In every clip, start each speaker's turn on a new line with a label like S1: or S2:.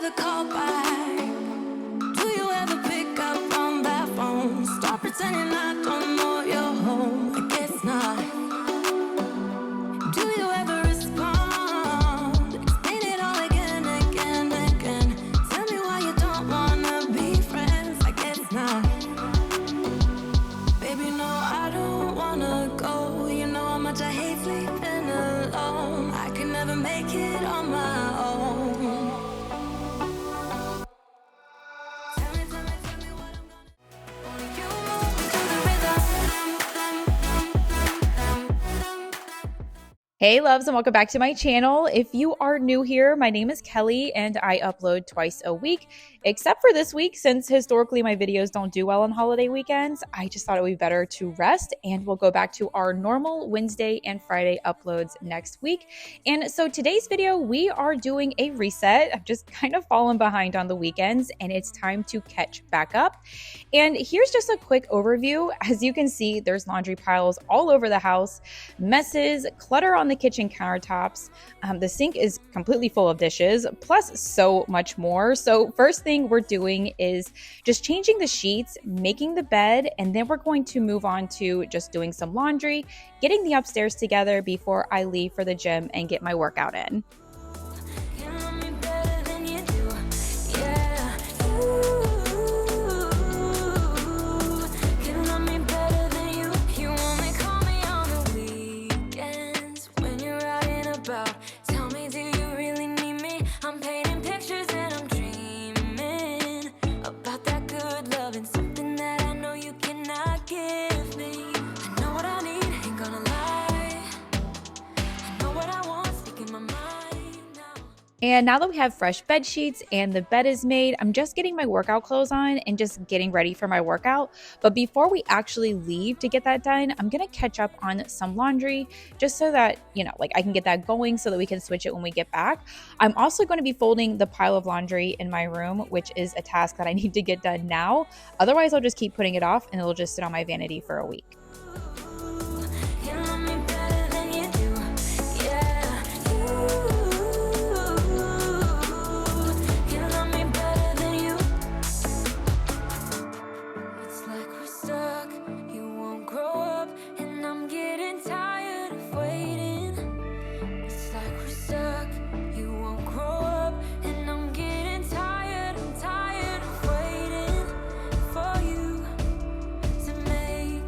S1: ever call back? Do you ever pick up on that phone? Stop pretending I don't know you're home. I guess not. Do you ever respond? Explain it all again, again, again. Tell me why you don't wanna be friends. I guess not. Baby, no, I don't wanna go. You know how much I hate sleeping alone. I can never make it on my own. Tell me what I'm gonna. Only you move to the rhythm.
S2: Hey loves, and welcome back to my channel. If you are new here, my name is Kelly and I upload twice a week, except for this week since historically my videos don't do well on holiday weekends. I just thought it would be better to rest, and we'll go back to our normal Wednesday and Friday uploads next week. And so today's video, we are doing a reset. I've just kind of fallen behind on the weekends and it's time to catch back up. And here's just a quick overview. As you can see, there's laundry piles all over the house, messes, clutter on the kitchen countertops. The sink is completely full of dishes, plus so much more. So first thing we're doing is just changing the sheets, making the bed, and then we're going to move on to just doing some laundry, getting the upstairs together before I leave for the gym and get my workout in.
S1: You love me better than you do, yeah. You love me better than you. You only call me on the weekends when you're out and about. Tell me, do you really need me? I'm painting pictures and I'm dreaming about that good love and something that I know you cannot give me. I know what I need, ain't gonna lie. I know what I want, speaking my mind now.
S2: And now that we have fresh bed sheets and the bed is made, I'm just getting my workout clothes on and just getting ready for my workout. But before we actually leave to get that done, I'm going to catch up on some laundry just so that, I can get that going so that we can switch it when we get back. I'm also going to be folding the pile of laundry in my room, which is a task that I need to get done now. Otherwise, I'll just keep putting it off and it'll just sit on my vanity for a week.
S1: You love me better than you do, yeah. You love me better than you. It's like we're stuck, you won't grow up, and I'm getting tired of waiting. It's like we're stuck, you won't grow up, and I'm getting tired, I'm tired of waiting for you to make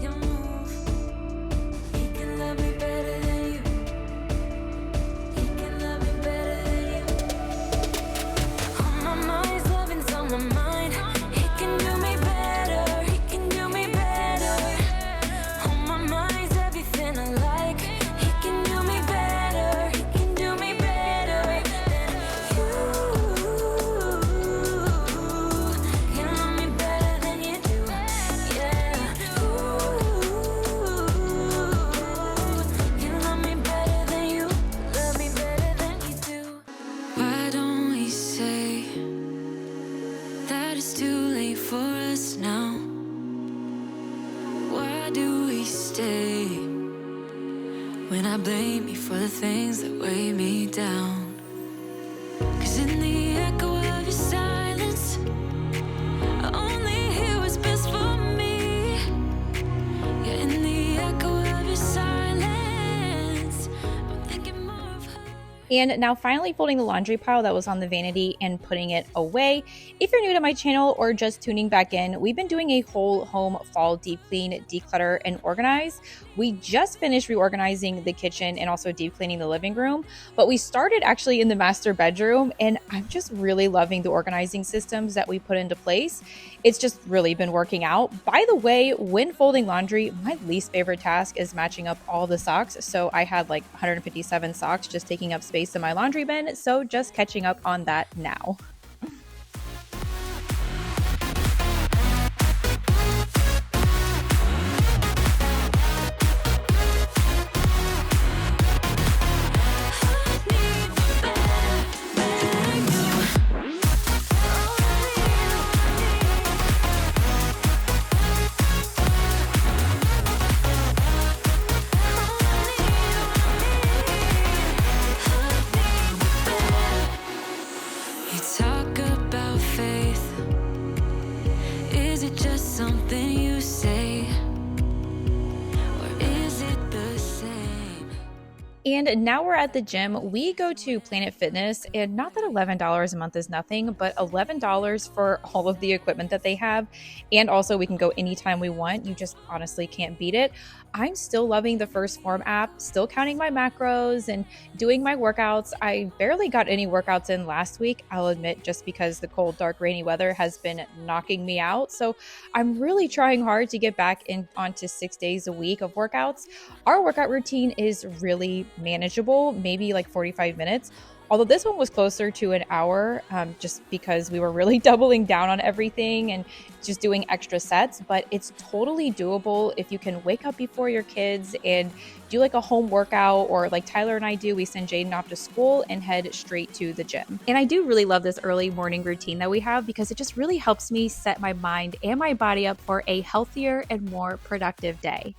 S1: your move. He can love me better than you. He can love me better than you. On my mind's loving's on my mind. He can do me better. He can do me better. On my mind's everything I like. He can do me better. He can do me better than you. You love me better than you do, yeah. You love me better than you. Love me better than you do. Why don't we say that it's too late for us now? Why do we stay when I blame you for the things that weigh me down? 'Cause in the echo of your silence, I only hear what's best for me. Yeah, in the echo of your silence, I'm thinking more of her.
S2: And now finally folding the laundry pile that was on the vanity and putting it away. If you're new to my channel or just tuning back in, we've been doing a whole home fall deep clean, declutter, and organize. We just finished reorganizing the kitchen and also deep cleaning the living room, but we started actually in the master bedroom, and I'm just really loving the organizing systems that we put into place. It's just really been working out. By the way, when folding laundry, my least favorite task is matching up all the socks. So I had like 157 socks just taking up space in my laundry bin. So just catching up on that now.
S1: something you say, or is it the same?
S2: And now we're at the gym. We go to Planet Fitness, and not that $11 a month is nothing, but $11 for all of the equipment that they have. And also, we can go anytime we want. You just honestly can't beat it. I'm still loving the First Form app, still counting my macros and doing my workouts. I barely got any workouts in last week, I'll admit, just because the cold, dark, rainy weather has been knocking me out. So I'm really trying hard to get back in onto 6 days a week of workouts. Our workout routine is really manageable, maybe like 45 minutes. Although this one was closer to an hour, just because we were really doubling down on everything and just doing extra sets. But it's totally doable if you can wake up before your kids and do like a home workout, or like Tyler and I do. We send Jaden off to school and head straight to the gym. And I do really love this early morning routine that we have, because it just really helps me set my mind and my body up for a healthier and more productive day.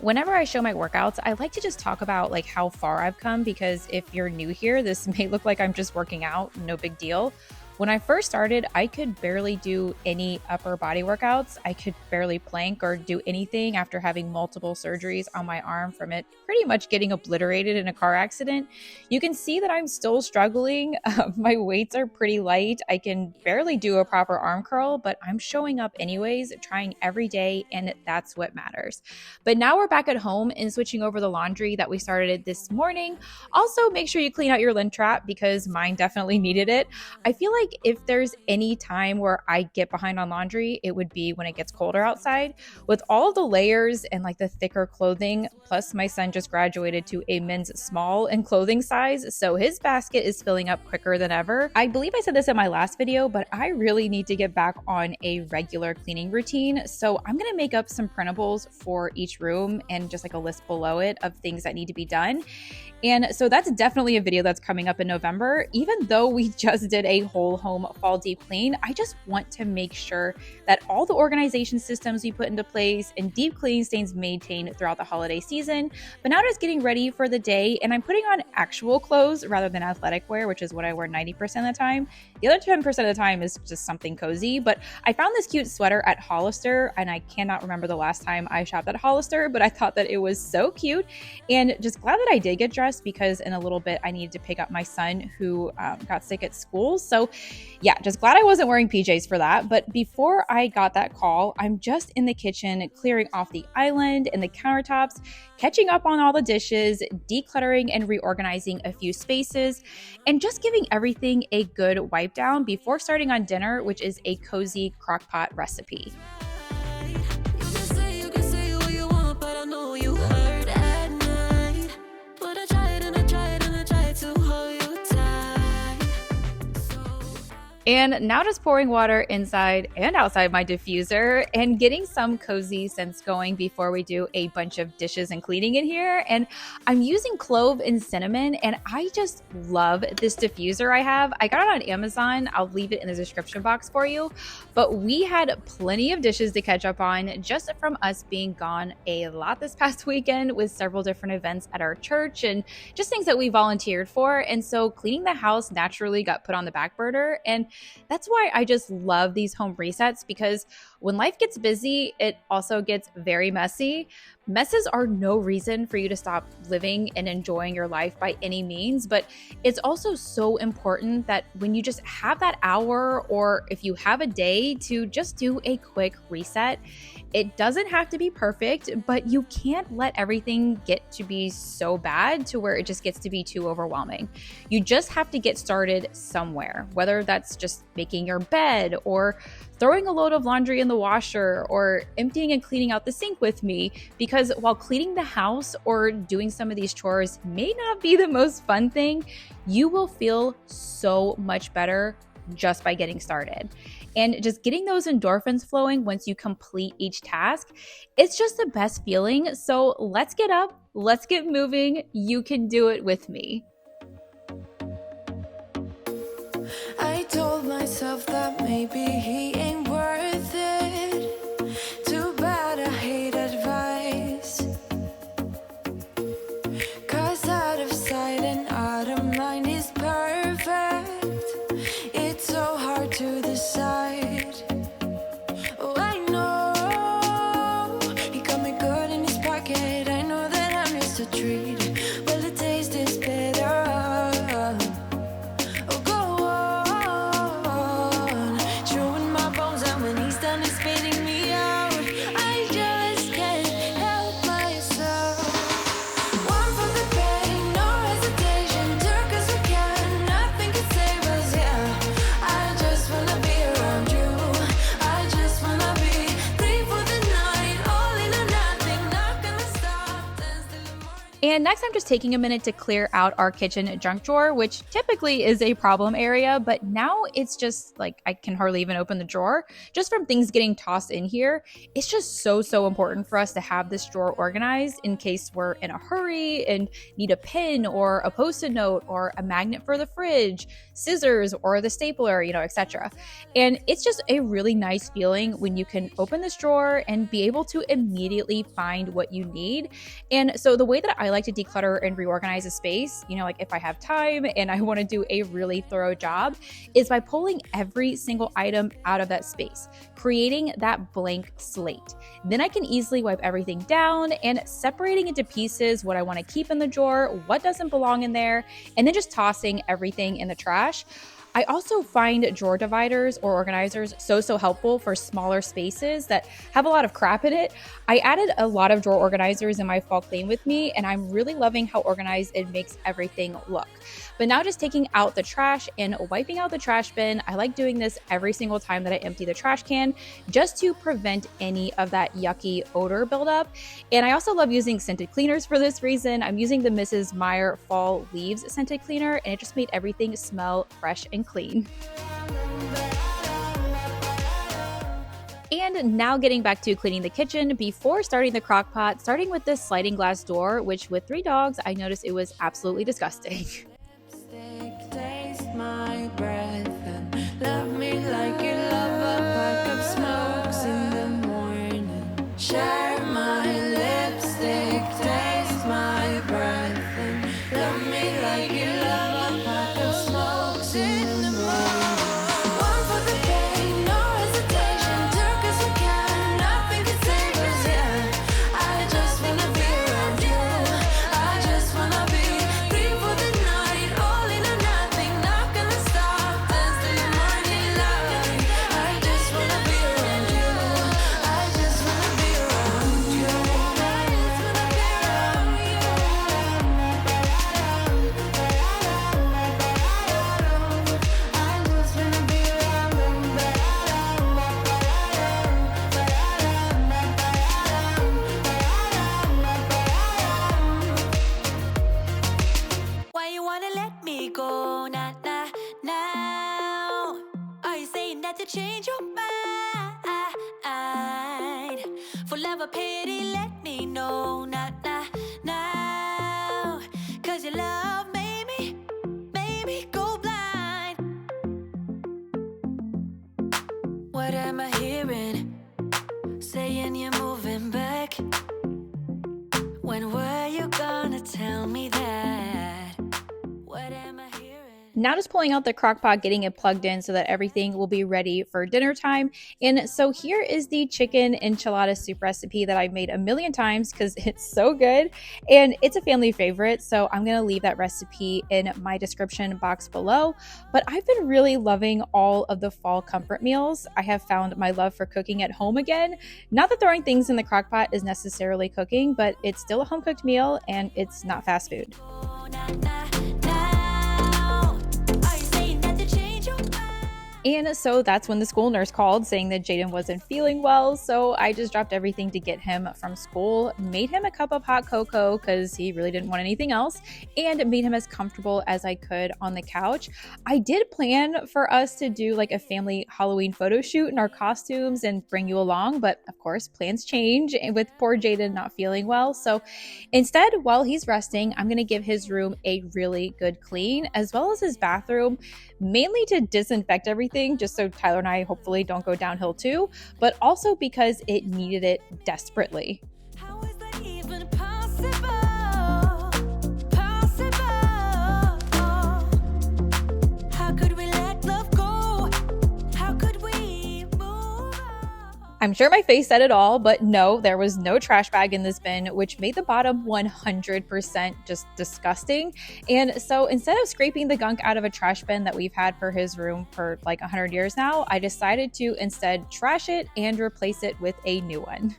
S2: Whenever I show my workouts, I like to just talk about like how far I've come, because if you're new here, this may look like I'm just working out, no big deal. When I first started, I could barely do any upper body workouts. I could barely plank or do anything after having multiple surgeries on my arm from it pretty much getting obliterated in a car accident. You can see that I'm still struggling. My weights are pretty light. I can barely do a proper arm curl, but I'm showing up anyways, trying every day, and that's what matters. But now we're back at home and switching over the laundry that we started this morning. Also, make sure you clean out your lint trap, because mine definitely needed it. I feel like if there's any time where I get behind on laundry, it would be when it gets colder outside. With all the layers and like the thicker clothing, plus my son just graduated to a men's small and clothing size, so his basket is filling up quicker than ever. I believe I said this in my last video, but I really need to get back on a regular cleaning routine. So I'm gonna make up some printables for each room and just like a list below it of things that need to be done. And so that's definitely a video that's coming up in November. Even though we just did a whole home fall deep clean, I just want to make sure that all the organization systems we put into place and deep clean stays maintained throughout the holiday season. But now just getting ready for the day, and I'm putting on actual clothes rather than athletic wear, which is what I wear 90% of the time. The other 10% of the time is just something cozy. But I found this cute sweater at Hollister, and I cannot remember the last time I shopped at Hollister, but I thought that it was so cute, and just glad that I did get dressed, because in a little bit I needed to pick up my son who got sick at school. So yeah, just glad I wasn't wearing PJs for that. But before I got that call, I'm just in the kitchen clearing off the island and the countertops, catching up on all the dishes, decluttering and reorganizing a few spaces, and just giving everything a good wipe down before starting on dinner, which is a cozy crockpot recipe.
S1: You can say what you want, but I know you hurt at night. But I tried and I tried and I tried to hold you tight.
S2: And now just pouring water inside and outside my diffuser and getting some cozy scents going before we do a bunch of dishes and cleaning in here. And I'm using clove and cinnamon, and I just love this diffuser I have. I got it on Amazon. I'll leave it in the description box for you. But we had plenty of dishes to catch up on just from us being gone a lot this past weekend with several different events at our church and just things that we volunteered for. And so cleaning the house naturally got put on the back burner. And that's why I just love these home resets, because when life gets busy, it also gets very messy. Messes are no reason for you to stop living and enjoying your life by any means, but it's also so important that when you just have that hour, or if you have a day, to just do a quick reset. It doesn't have to be perfect, but you can't let everything get to be so bad to where it just gets to be too overwhelming. You just have to get started somewhere, whether that's just making your bed, or throwing a load of laundry in the washer, or emptying and cleaning out the sink with me. Because while cleaning the house or doing some of these chores may not be the most fun thing, you will feel so much better just by getting started. And just getting those endorphins flowing once you complete each task, it's just the best feeling. So let's get up, let's get moving. You can do it with me.
S1: I told myself that maybe he ain't worth it. Too bad I hate advice. a treat. Well, the taste is better. Oh, go on, chewing my bones out when he's done and spitting me out. I just can't help myself. One for the pain, no hesitation. Took us we can, nothing can save us. Yeah, I just wanna be around you. I just wanna be free for the night, all in or nothing. Not gonna stop, dance till the morning.
S2: And next, I'm just taking a minute to clear out our kitchen junk drawer, which typically is a problem area, but now it's just like I can hardly even open the drawer just from things getting tossed in here. It's just so important for us to have this drawer organized in case we're in a hurry and need a pin or a post-it note or a magnet for the fridge, scissors or the stapler, etc. And it's just a really nice feeling when you can open this drawer and be able to immediately find what you need. And so the way that I like to declutter and reorganize a space, like if I have time and I want to do a really thorough job, is by pulling every single item out of that space, creating that blank slate. Then I can easily wipe everything down and separating into pieces what I want to keep in the drawer, what doesn't belong in there, and then just tossing everything in the trash. I also find drawer dividers or organizers so helpful for smaller spaces that have a lot of crap in it. I added a lot of drawer organizers in my fall clean with me, and I'm really loving how organized it makes everything look. But now just taking out the trash and wiping out the trash bin, I like doing this every single time that I empty the trash can just to prevent any of that yucky odor buildup. And I also love using scented cleaners for this reason. I'm using the Mrs. Meyer Fall Leaves scented cleaner, and it just made everything smell fresh and clean. And now getting back to cleaning the kitchen before starting the crock pot, starting with this sliding glass door, which with 3 dogs, I noticed it was absolutely disgusting.
S1: Taste my breath and love me like you love a pack of smokes in the morning. Share my lipstick, taste my breath and love me like you love a pack of smokes in the morning. One for the pain, no hesitation. Took us we can, nothing can save us. Yeah, I just wanna be around you. I just wanna be free for the night, all in or nothing. Not gonna stop, dance till the morning light. I just wanna be around you. I just wanna be around you. I just wanna be around you. I just wanna be Why you wanna let me go now? Are you saying that to change your mind? For love or pity, let me know now. Cause your love made me go blind. What am I hearing? Saying you're moving back. When were you gonna tell me that? What am I hearing?
S2: Now just pulling out the crock pot, getting it plugged in so that everything will be ready for dinner time. And so here is the chicken enchilada soup recipe that I've made a million times because it's so good and it's a family favorite. So I'm going to leave that recipe in my description box below. But I've been really loving all of the fall comfort meals. I have found my love for cooking at home again. Not that throwing things in the crock pot is necessarily cooking, but it's still a home cooked meal and it's not fast food. And so that's when the school nurse called saying that Jaden wasn't feeling well. So I just dropped everything to get him from school, made him a cup of hot cocoa because he really didn't want anything else, and made him as comfortable as I could on the couch. I did plan for us to do like a family Halloween photo shoot in our costumes and bring you along. But of course, plans change with poor Jaden not feeling well. So instead, while he's resting, I'm going to give his room a really good clean, as well as his bathroom, mainly to disinfect everything just so Tyler and I hopefully don't go downhill too, but also because it needed it desperately.
S1: How is that even possible? How could we let love go? How could we move on?
S2: I'm sure my face said it all, but no, there was no trash bag in this bin, which made the bottom 100% just disgusting. And so instead of scraping the gunk out of a trash bin that we've had for his room for like 100 years now, I decided to instead trash it and replace it with a new one.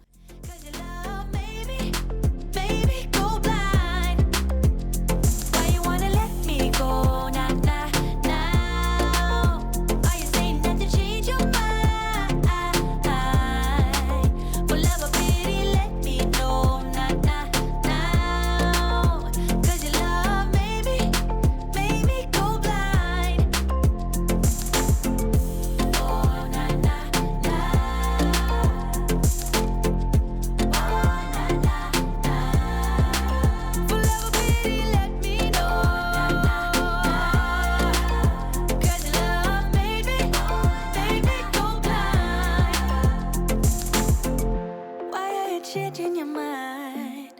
S1: Changing your mind.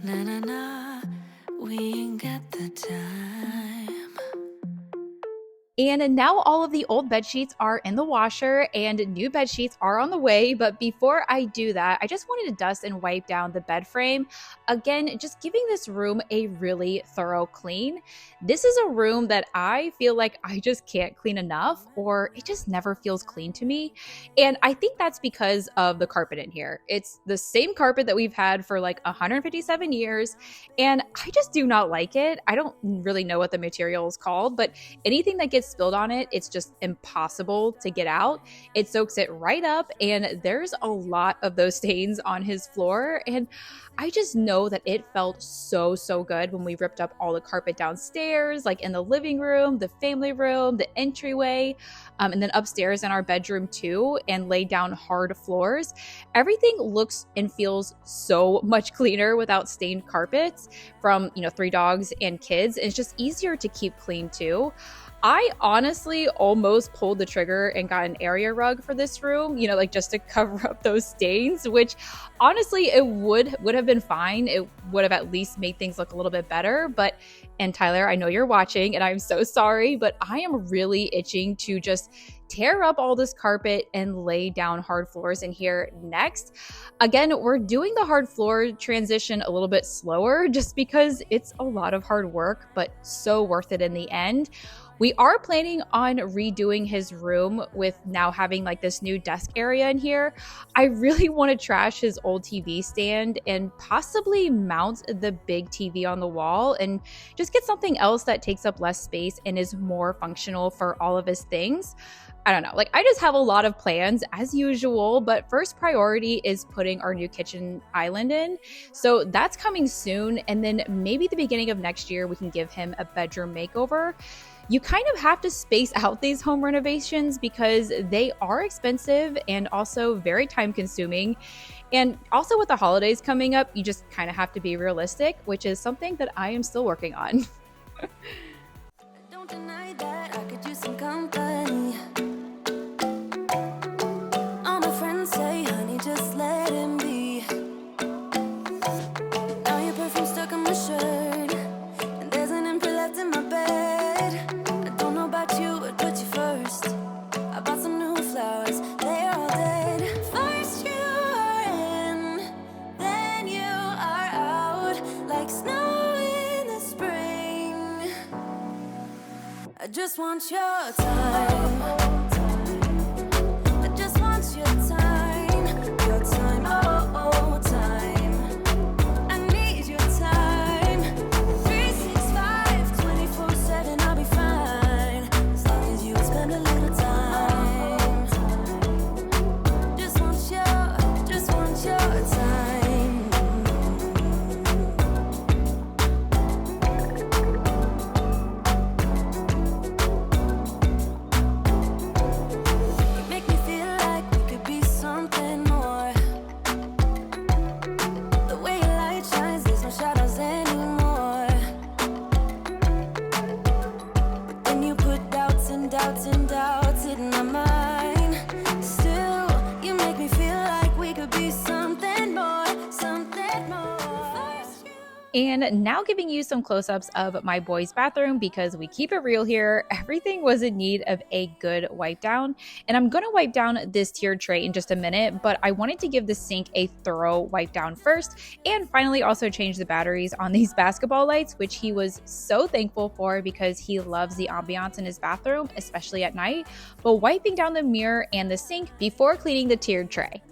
S1: Nah, nah, nah, we ain't got the time.
S2: And now all of the old bed sheets are in the washer and new bed sheets are on the way. But before I do that, I just wanted to dust and wipe down the bed frame. Again, just giving this room a really thorough clean. This is a room that I feel like I just can't clean enough, or it just never feels clean to me. And I think that's because of the carpet in here. It's the same carpet that we've had for like 157 years, and I just do not like it. I don't really know what the material is called, but anything that gets spilled on it, it's just impossible to get out. It soaks it right up, and there's a lot of those stains on his floor. And I just know that it felt so good when we ripped up all the carpet downstairs, like in the living room, the family room, the entryway, and then upstairs in our bedroom too, and laid down hard floors. Everything looks and feels so much cleaner without stained carpets from, 3 dogs and kids. It's just easier to keep clean too. I honestly almost pulled the trigger and got an area rug for this room, like just to cover up those stains, which honestly, it would have been fine. It would have at least made things look a little bit better. And Tyler, I know you're watching and I'm so sorry, but I am really itching to just tear up all this carpet and lay down hard floors in here next. Again, we're doing the hard floor transition a little bit slower just because it's a lot of hard work, but so worth it in the end. We are planning on redoing his room with now having like this new desk area in here. I really want to trash his old TV stand and possibly mount the big TV on the wall and just get something else that takes up less space and is more functional for all of his things. I don't know, I just have a lot of plans as usual, but first priority is putting our new kitchen island in. So that's coming soon. And then maybe the beginning of next year, we can give him a bedroom makeover. You kind of have to space out these home renovations because they are expensive and also very time consuming. And also with the holidays coming up, you just kind of have to be realistic, which is something that I am still working on.
S1: Don't deny that I could use some company. All my friends say, honey, just let him be. Now your perfume stuck on my shirt, and there's an imprint left in my bed. I don't know about you, but put you first. I bought some new flowers, they're all dead. First you are in, then you are out, like snow in the spring. I just want your time. I just want your time. Your time, oh, time. I need your time. 365, 24/7, I'll be fine. As long as you spend a little time. Just want your time.
S2: And now giving you some close-ups of my boys' bathroom because we keep it real here. Everything was in need of a good wipe down. And I'm going to wipe down this tiered tray in just a minute, but I wanted to give the sink a thorough wipe down first. And finally also change the batteries on these basketball lights, which he was so thankful for because he loves the ambiance in his bathroom, especially at night. But wiping down the mirror and the sink before cleaning the tiered tray.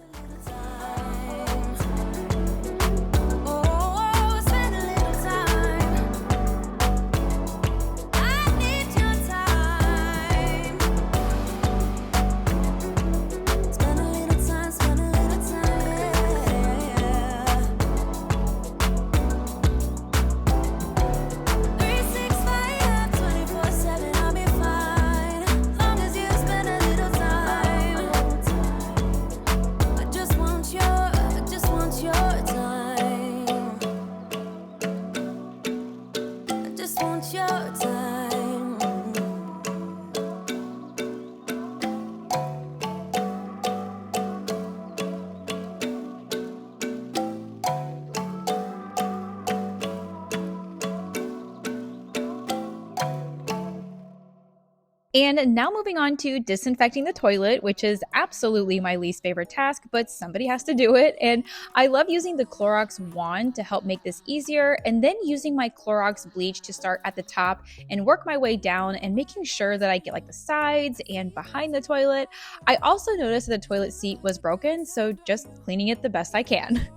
S2: And now moving on to disinfecting the toilet, which is absolutely my least favorite task, but somebody has to do it. And I love using the Clorox wand to help make this easier, and then using my Clorox bleach to start at the top and work my way down and making sure that I get like the sides and behind the toilet. I also noticed that the toilet seat was broken, so just cleaning it the best I can.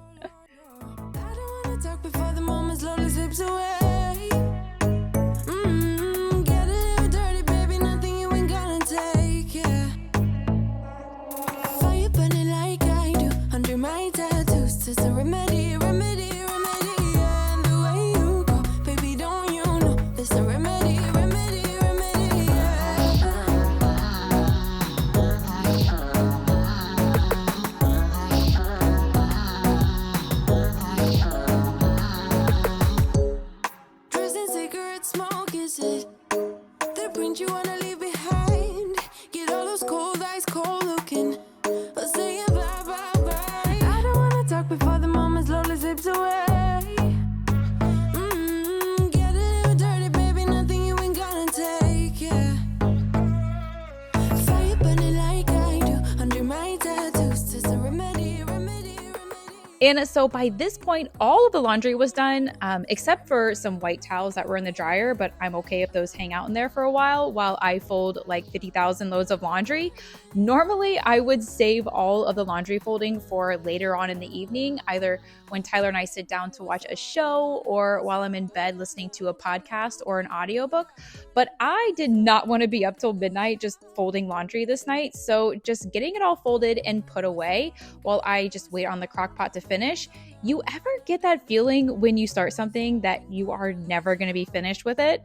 S2: And so by this point, all of the laundry was done, except for some white towels that were in the dryer, but I'm okay if those hang out in there for a while I fold like 50,000 loads of laundry. Normally, I would save all of the laundry folding for later on in the evening, either when Tyler and I sit down to watch a show or while I'm in bed listening to a podcast or an audiobook. But I did not want to be up till midnight just folding laundry this night. So just getting it all folded and put away while I just wait on the Crockpot to finish. You ever get that feeling when you start something that you are never going to be finished with it?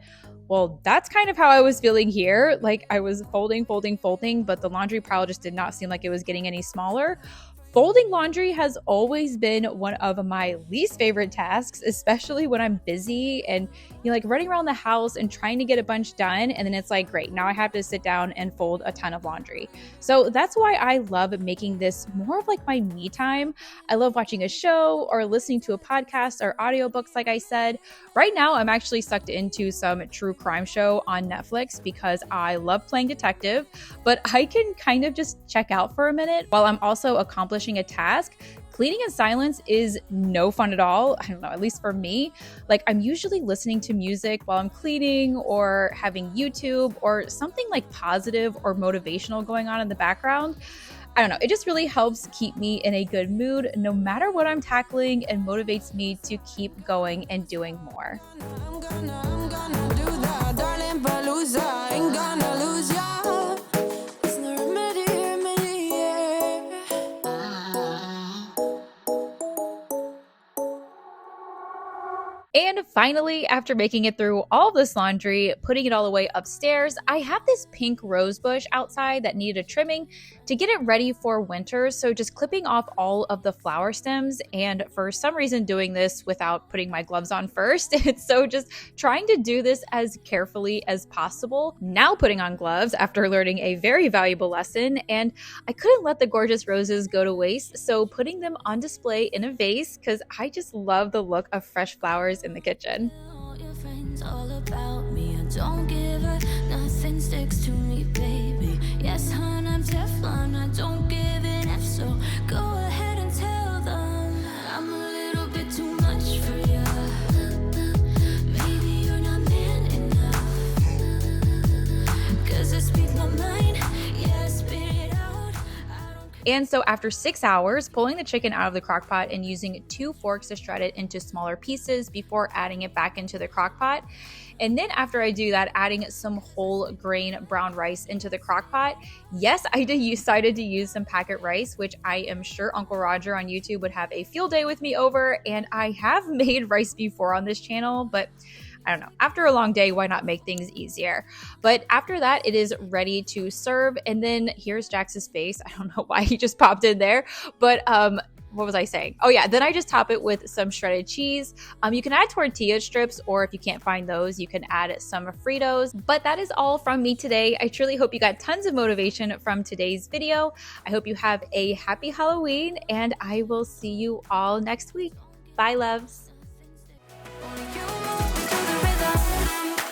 S2: Well, that's kind of how I was feeling here. Like I was folding, but the laundry pile just did not seem like it was getting any smaller. Folding laundry has always been one of my least favorite tasks, especially when I'm busy and like running around the house and trying to get a bunch done. And then it's like, great, now I have to sit down and fold a ton of laundry. So that's why I love making this more of like my me time. I love watching a show or listening to a podcast or audiobooks, like I said. Right now, I'm actually sucked into some true crime show on Netflix because I love playing detective, but I can kind of just check out for a minute while I'm also accomplishing a task. Cleaning in silence is no fun at all. I don't know, at least for me. Like I'm usually listening to music while I'm cleaning or having YouTube or something like positive or motivational going on in the background. I don't know, it just really helps keep me in a good mood no matter what I'm tackling and motivates me to keep going and doing more.
S1: I'm gonna do that, darling Palooza, ain't gonna lose ya. It's no remedy,
S2: And finally, after making it through all this laundry, putting it all away upstairs, I have this pink rose bush outside that needed a trimming to get it ready for winter. So just clipping off all of the flower stems, and for some reason doing this without putting my gloves on first. So just trying to do this as carefully as possible. Now putting on gloves after learning a very valuable lesson, and I couldn't let the gorgeous roses go to waste. So putting them on display in a vase because I just love the look of fresh flowers this in the kitchen.
S1: Your friends all about me. I don't give a nothing sticks to me, baby. Yes, hon, I'm Teflon. I don't give an F, so go ahead and tell them I'm a little bit too much for ya. Maybe you're not man enough. 'Cause I speak my mind, yeah, spit it out.
S2: And so after 6 hours, pulling the chicken out of the crock pot and using 2 forks to shred it into smaller pieces before adding it back into the crock pot. And then after I do that, adding some whole grain brown rice into the crock pot. Yes, I decided to use some packet rice, which I am sure Uncle Roger on YouTube would have a field day with me over. And I have made rice before on this channel, but I don't know. After a long day, why not make things easier? But after that, it is ready to serve. And then here's Jax's face. I don't know why he just popped in there, but what was I saying? Oh yeah, then I just top it with some shredded cheese. You can add tortilla strips, or if you can't find those, you can add some Fritos. But that is all from me today. I truly hope you got tons of motivation from today's video. I hope you have a happy Halloween, and I will see you all next week. Bye, loves.
S1: Only you move to the rhythm.